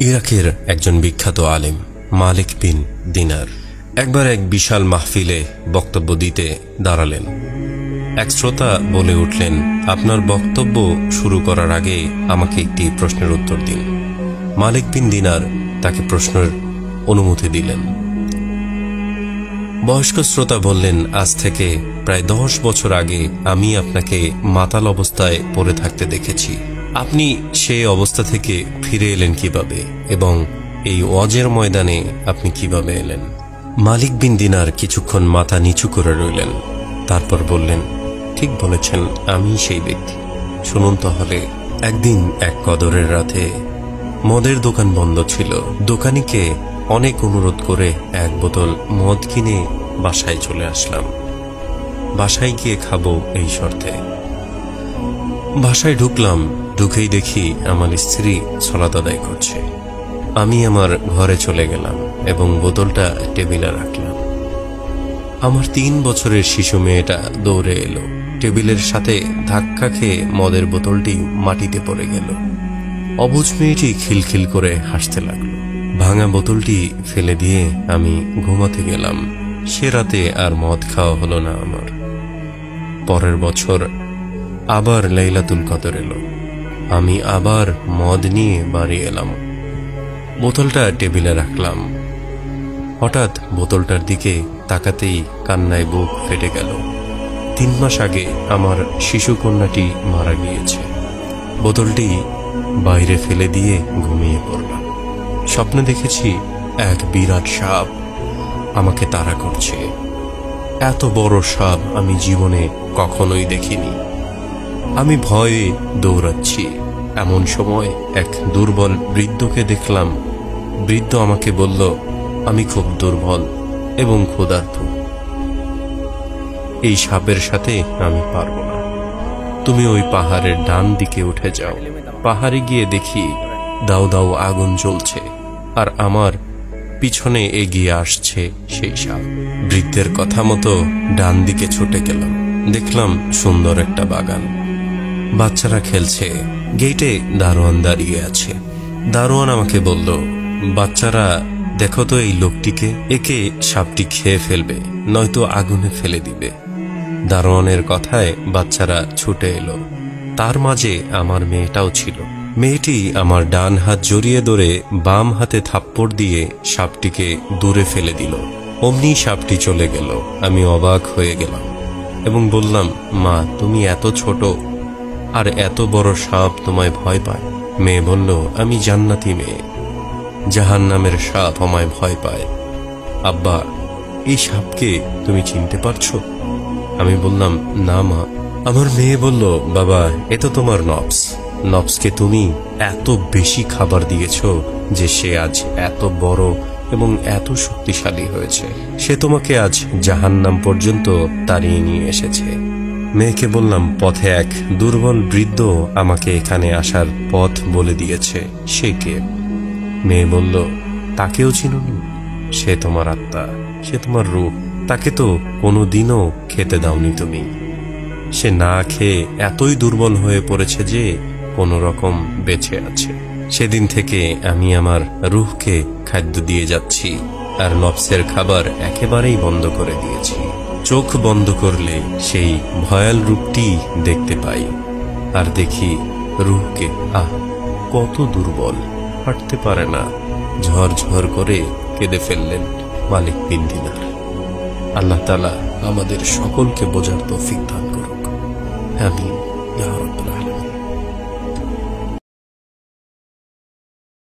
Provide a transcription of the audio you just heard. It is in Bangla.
ইরাকের একজন বিখ্যাত আলেম মালিক বিন দিনার একবার এক বিশাল মাহফিলে বক্তব্য দিতে দাঁড়ালেন। এক শ্রোতা বলে উঠলেন, আপনার বক্তব্য শুরু করার আগে আমাকে একটি প্রশ্নের উত্তর দিন। মালিক বিন দিনার তাকে প্রশ্নের অনুমতি দিলেন। বয়স্ক শ্রোতা বললেন, আজ থেকে প্রায় 10 বছর আগে আমি আপনাকে মাতাল অবস্থায় পড়ে থাকতে দেখেছি। আপনি সেই অবস্থা থেকে ফিরে এলেন কিভাবে এবং এই ওয়াজের ময়দানে আপনি কিভাবে এলেন? মালিক বিন দিনার কিছুক্ষণ মাথা নিচু করে রইলেন। তারপর বললেন, ঠিক বলেছেন, আমি সেই ব্যক্তি। শুনুন তাহলে। একদিন এক কদরের রাতে মদের দোকান বন্ধ ছিল। দোকানিকে অনেক অনুরোধ করে এক বোতল মদ কিনে বাসায় চলে আসলাম। বাসায় গিয়ে খাবো এই শর্তে। বাসায় ঢুকলাম। ঢুকেই দেখি আমার স্ত্রী সালাত আদায় করছে। আমি আমার ঘরে চলে গেলাম এবং বোতলটা টেবিলে রাখলাম। আমার 3 বছরের শিশু মেয়েটা দৌড়ে এলো। টেবিলের সাথে ধাক্কা খেয়ে মদের বোতলটি মাটিতে পড়ে গেল। অবুঝ মেয়েটি খিলখিল করে হাসতে লাগলো। ভাঙা বোতলটি ফেলে দিয়ে আমি ঘুমাতে গেলাম। সে রাতে আর মদ খাওয়া হলো না আমার। পরের বছর আবার লাইলাতুল কদর এলো। আমি আবার মদ নিয়ে বাড়ি এলাম। বোতলটা টেবিলে রাখলাম। হঠাৎ বোতলটার দিকে তাকাতেই কান্নায় বুক ফেটে গেল। 3 মাস আগে আমার শিশু কন্যাটি মারা গিয়েছে। বোতলটি বাইরে ফেলে দিয়ে ঘুমিয়ে পড়লাম। স্বপ্নে দেখেছি এক বিরাট সাপ আমাকে তাড়া করছে। এত বড় সাপ আমি জীবনে কখনোই দেখিনি। আমি ভয়ে দৌড়াচ্ছি। এমন সময় এক দুর্বল বৃদ্ধকে দেখলাম। বৃদ্ধ আমাকে বলল, আমি খুব দুর্বল এবং ক্ষুধার্ত। এই সাপের সাথে আমি পারব না। তুমি ওই পাহাড়ের ডান দিকে উঠে যাও। পাহাড়ে গিয়ে দেখি দাউ দাউ আগুন জ্বলছে আর আমার পিছনে এগিয়ে আসছে সেই সাপ। বৃদ্ধের কথা মতো ডান দিকে ছুটে গেলাম। দেখলাম সুন্দর একটা বাগান। বাচ্চারা খেলছে। গেটে দারোয়ান দাঁড়িয়ে আছে। দারোয়ান আমাকে বলল, বাচ্চারা দেখো তো এই লোকটিকে, একে সাপটি খেয়ে ফেলবে, নয়তো আগুনে ফেলে দিবে। দারোয়ানের কথায় বাচ্চারা ছুটে এলো। তার মাঝে আমার মেয়েটাও ছিল। মেয়েটি আমার ডান হাত জড়িয়ে ধরে বাম হাতে থাপ্পড় দিয়ে সাপটিকে দূরে ফেলে দিল। অমনি সাপটি চলে গেল। আমি অবাক হয়ে গেলাম এবং বললাম, মা, তুমি এত ছোট আর এত বড় সাপ তোমায় ভয় পায়? মেয়ে বলল, আমি জান্নাতি মেয়ে, জাহান্নামের সাপ আমায় ভয় পায়। আব্বা, এই সাপকে তুমি চিনতে পারছো? আমি বললাম, না মা। আমার মেয়ে বলল, বাবা, এ তো তোমার নফস। নফসকে তুমি এত বেশি খাবার দিয়েছ যে সে আজ এত বড় এবং এত শক্তিশালী হয়েছে। সে তোমাকে আজ জাহান্নাম পর্যন্ত তাড়িয়ে নিয়ে এসেছে। মেয়েকে বললাম, পথে এক দুর্বল বৃদ্ধ আমাকে এখানে আসার পথ বলে দিয়েছে। সে কে? মেয়ে বলল, তাকেও চিনুনি? সে তোমার আত্মা, সে তোমার রূহ। তাকে তো কোনোদিনও খেতে দাওনি তুমি। সে না খেয়ে এতই দুর্বল হয়ে পড়েছে যে কোনো রকম বেঁচে আছে। সেদিন থেকে আমি আমার রূহকে খাদ্য দিয়ে যাচ্ছি আর নফসের খাবার একেবারেই বন্ধ করে দিয়েছি। চোখ বন্ধ করলে সেই ভয়াল রূপটি দেখতে পাই আর দেখি রূহকে, কত দুর্বল, হাঁটতে পারে না। ঝরঝর করে কেঁদে ফেললেন মালিক বিন দিনার। আল্লাহ তাআলা আমাদের সকলকে বোঝার তৌফিক দান করুক। আমিন ইয়া রাব্বি।